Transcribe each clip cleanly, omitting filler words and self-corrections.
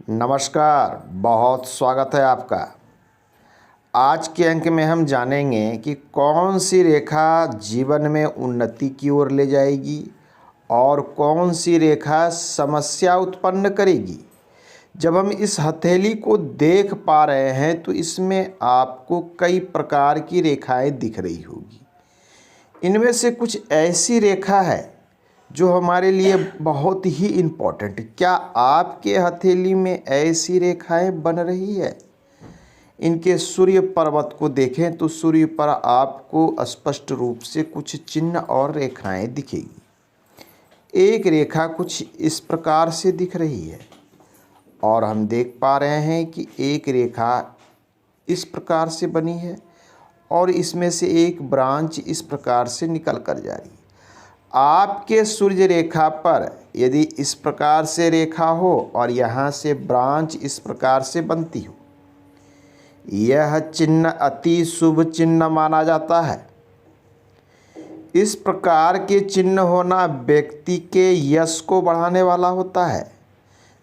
नमस्कार, बहुत स्वागत है आपका। आज के अंक में हम जानेंगे कि कौन सी रेखा जीवन में उन्नति की ओर ले जाएगी और कौन सी रेखा समस्या उत्पन्न करेगी। जब हम इस हथेली को देख पा रहे हैं तो इसमें आपको कई प्रकार की रेखाएं दिख रही होगी। इनमें से कुछ ऐसी रेखा है जो हमारे लिए बहुत ही इम्पोर्टेंट। क्या आपके हथेली में ऐसी रेखाएं बन रही है? इनके सूर्य पर्वत को देखें तो सूर्य पर आपको स्पष्ट रूप से कुछ चिन्ह और रेखाएं दिखेगी। एक रेखा कुछ इस प्रकार से दिख रही है और हम देख पा रहे हैं कि एक रेखा इस प्रकार से बनी है और इसमें से एक ब्रांच इस प्रकार से निकल कर जा रही है। आपके सूर्य रेखा पर यदि इस प्रकार से रेखा हो और यहाँ से ब्रांच इस प्रकार से बनती हो, यह चिन्ह अति शुभ चिन्ह माना जाता है। इस प्रकार के चिन्ह होना व्यक्ति के यश को बढ़ाने वाला होता है,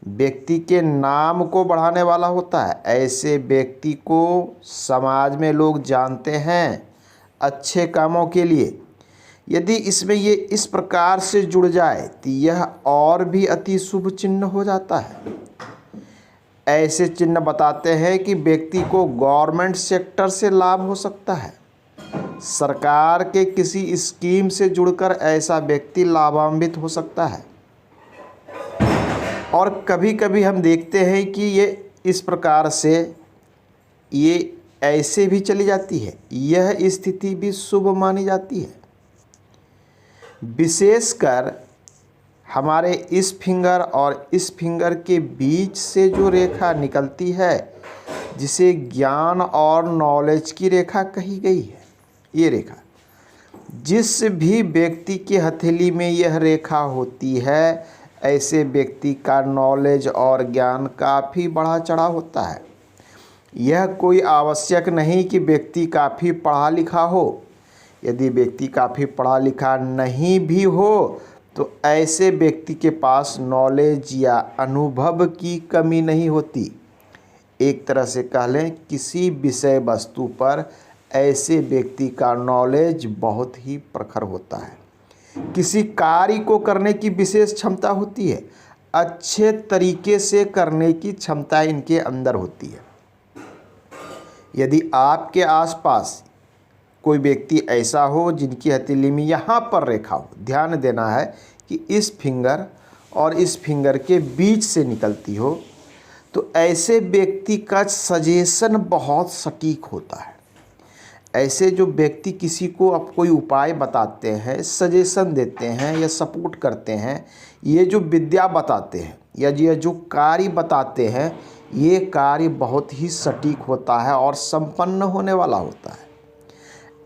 व्यक्ति के नाम को बढ़ाने वाला होता है। ऐसे व्यक्ति को समाज में लोग जानते हैं अच्छे कामों के लिए। यदि इसमें ये इस प्रकार से जुड़ जाए तो यह और भी अति शुभ चिन्ह हो जाता है। ऐसे चिन्ह बताते हैं कि व्यक्ति को गवर्नमेंट सेक्टर से लाभ हो सकता है। सरकार के किसी स्कीम से जुड़कर ऐसा व्यक्ति लाभान्वित हो सकता है। और कभी कभी हम देखते हैं कि ये इस प्रकार से ये ऐसे भी चली जाती है। यह स्थिति भी शुभ मानी जाती है। विशेषकर हमारे इस फिंगर और इस फिंगर के बीच से जो रेखा निकलती है, जिसे ज्ञान और नॉलेज की रेखा कही गई है, ये रेखा जिस भी व्यक्ति के हथेली में यह रेखा होती है, ऐसे व्यक्ति का नॉलेज और ज्ञान काफ़ी बढ़ा चढ़ा होता है। यह कोई आवश्यक नहीं कि व्यक्ति काफ़ी पढ़ा लिखा हो। यदि व्यक्ति काफ़ी पढ़ा लिखा नहीं भी हो तो ऐसे व्यक्ति के पास नॉलेज या अनुभव की कमी नहीं होती। एक तरह से कह लें, किसी विषय वस्तु पर ऐसे व्यक्ति का नॉलेज बहुत ही प्रखर होता है। किसी कार्य को करने की विशेष क्षमता होती है, अच्छे तरीके से करने की क्षमता इनके अंदर होती है। यदि आपके आसपास कोई व्यक्ति ऐसा हो जिनकी हथेली में यहाँ पर रेखा हो, ध्यान देना है कि इस फिंगर और इस फिंगर के बीच से निकलती हो, तो ऐसे व्यक्ति का सजेशन बहुत सटीक होता है। ऐसे जो व्यक्ति किसी को अब कोई उपाय बताते हैं, सजेशन देते हैं या सपोर्ट करते हैं, ये जो विद्या बताते हैं या ये जो कार्य बताते हैं, ये कार्य बहुत ही सटीक होता है और संपन्न होने वाला होता है।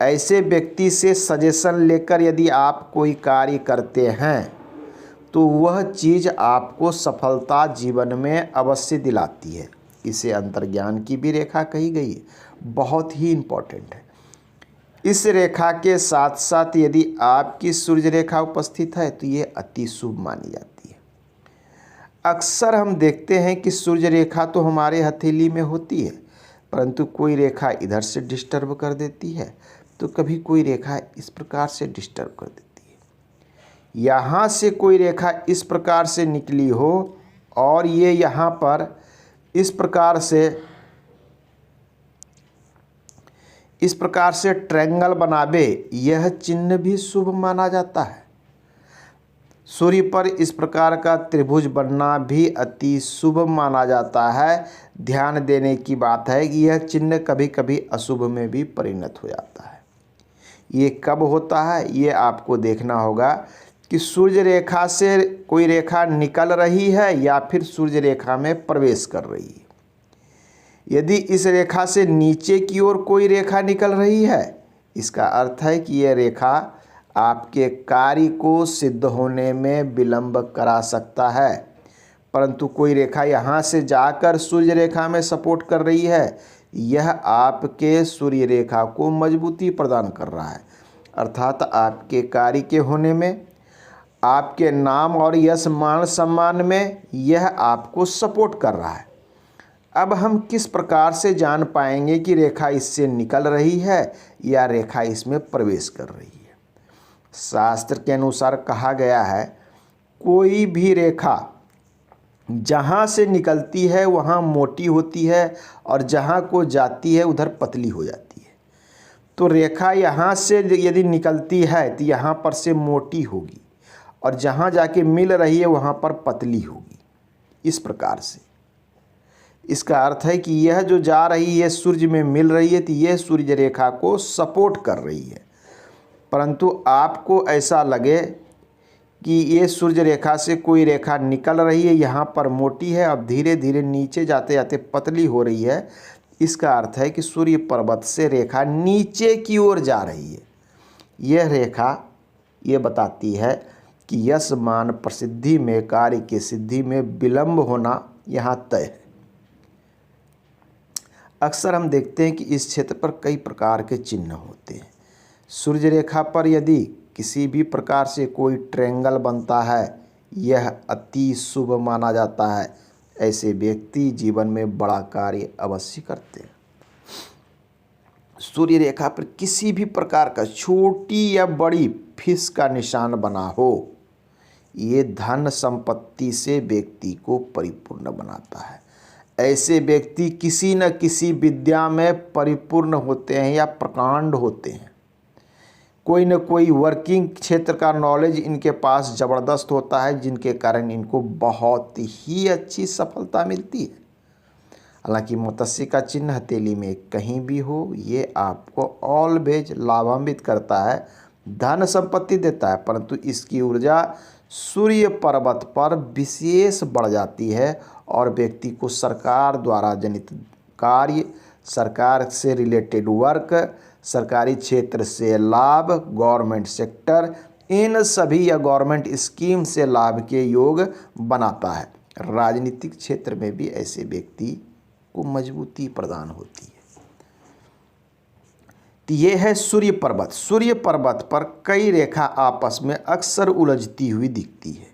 ऐसे व्यक्ति से सजेशन लेकर यदि आप कोई कार्य करते हैं तो वह चीज़ आपको सफलता जीवन में अवश्य दिलाती है। इसे अंतर्ज्ञान की भी रेखा कही गई है, बहुत ही इम्पोर्टेंट है। इस रेखा के साथ साथ यदि आपकी सूर्य रेखा उपस्थित है तो ये अति शुभ मानी जाती है। अक्सर हम देखते हैं कि सूर्य रेखा तो हमारे हथेली में होती है, परंतु कोई रेखा इधर से डिस्टर्ब कर देती है तो कभी कोई रेखा इस प्रकार से डिस्टर्ब कर देती है। यहाँ से कोई रेखा इस प्रकार से निकली हो और ये यहाँ पर इस प्रकार से ट्रायंगल बनावे, यह चिन्ह भी शुभ माना जाता है। सूर्य पर इस प्रकार का त्रिभुज बनना भी अति शुभ माना जाता है। ध्यान देने की बात है कि यह चिन्ह कभी कभी अशुभ में भी परिणत हो जाता है। ये कब होता है, ये आपको देखना होगा कि सूर्य रेखा से कोई रेखा निकल रही है या फिर सूर्य रेखा में प्रवेश कर रही है। यदि इस रेखा से नीचे की ओर कोई रेखा निकल रही है, इसका अर्थ है कि यह रेखा आपके कार्य को सिद्ध होने में विलंब करा सकता है। परंतु कोई रेखा यहाँ से जाकर सूर्य रेखा में सपोर्ट कर रही है, यह आपके सूर्य रेखा को मजबूती प्रदान कर रहा है, अर्थात आपके कार्य के होने में, आपके नाम और यश मान सम्मान में यह आपको सपोर्ट कर रहा है। अब हम किस प्रकार से जान पाएंगे कि रेखा इससे निकल रही है या रेखा इसमें प्रवेश कर रही है? शास्त्र के अनुसार कहा गया है, कोई भी रेखा जहाँ से निकलती है वहाँ मोटी होती है और जहाँ को जाती है उधर पतली हो जाती है। तो रेखा यहाँ से यदि निकलती है तो यहाँ पर से मोटी होगी और जहाँ जाके मिल रही है वहाँ पर पतली होगी। इस प्रकार से इसका अर्थ है कि यह जो जा रही है सूर्य में मिल रही है तो यह सूर्य रेखा को सपोर्ट कर रही है। परंतु आपको ऐसा लगे कि ये सूर्य रेखा से कोई रेखा निकल रही है, यहाँ पर मोटी है, अब धीरे धीरे नीचे जाते जाते पतली हो रही है, इसका अर्थ है कि सूर्य पर्वत से रेखा नीचे की ओर जा रही है। यह रेखा ये बताती है कि यश मान प्रसिद्धि में, कार्य की सिद्धि में विलंब होना यहाँ तय है। अक्सर हम देखते हैं कि इस क्षेत्र पर कई प्रकार के चिन्ह होते हैं। सूर्य रेखा पर यदि किसी भी प्रकार से कोई ट्रायंगल बनता है, यह अति शुभ माना जाता है। ऐसे व्यक्ति जीवन में बड़ा कार्य अवश्य करते हैं। सूर्य रेखा पर किसी भी प्रकार का छोटी या बड़ी फिश का निशान बना हो, ये धन संपत्ति से व्यक्ति को परिपूर्ण बनाता है। ऐसे व्यक्ति किसी न किसी विद्या में परिपूर्ण होते हैं या प्रकांड होते हैं। कोई न कोई वर्किंग क्षेत्र का नॉलेज इनके पास ज़बरदस्त होता है, जिनके कारण इनको बहुत ही अच्छी सफलता मिलती है। हालांकि मत्स्य का चिन्ह हथेली में कहीं भी हो, ये आपको ऑलवेज लाभान्वित करता है, धन संपत्ति देता है, परंतु इसकी ऊर्जा सूर्य पर्वत पर विशेष बढ़ जाती है और व्यक्ति को सरकार द्वारा जनित कार्य, सरकार से रिलेटेड वर्क, सरकारी क्षेत्र से लाभ, गवर्नमेंट सेक्टर, इन सभी या गवर्नमेंट स्कीम से लाभ के योग बनाता है। राजनीतिक क्षेत्र में भी ऐसे व्यक्ति को मजबूती प्रदान होती है। तो ये है सूर्य पर्वत। सूर्य पर्वत पर कई रेखा आपस में अक्सर उलझती हुई दिखती है।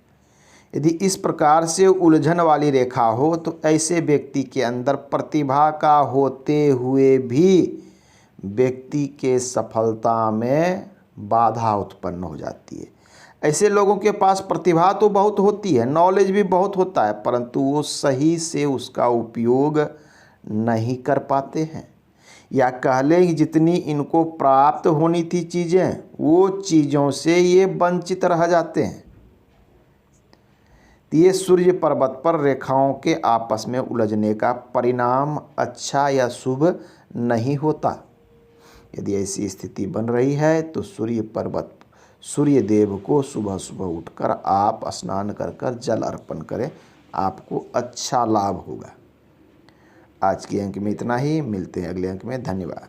यदि इस प्रकार से उलझन वाली रेखा हो तो ऐसे व्यक्ति के अंदर प्रतिभा का होते हुए भी व्यक्ति के सफलता में बाधा उत्पन्न हो जाती है। ऐसे लोगों के पास प्रतिभा तो बहुत होती है, नॉलेज भी बहुत होता है, परंतु वो सही से उसका उपयोग नहीं कर पाते हैं, या कह लें कि जितनी इनको प्राप्त होनी थी चीज़ें, वो चीज़ों से ये वंचित रह जाते हैं। ये सूर्य पर्वत पर रेखाओं के आपस में उलझने का परिणाम अच्छा या शुभ नहीं होता। यदि ऐसी स्थिति बन रही है तो सूर्य पर्वत, सूर्य देव को सुबह सुबह उठकर आप स्नान कर कर जल अर्पण करें, आपको अच्छा लाभ होगा। आज के अंक में इतना ही, मिलते हैं अगले अंक में। धन्यवाद।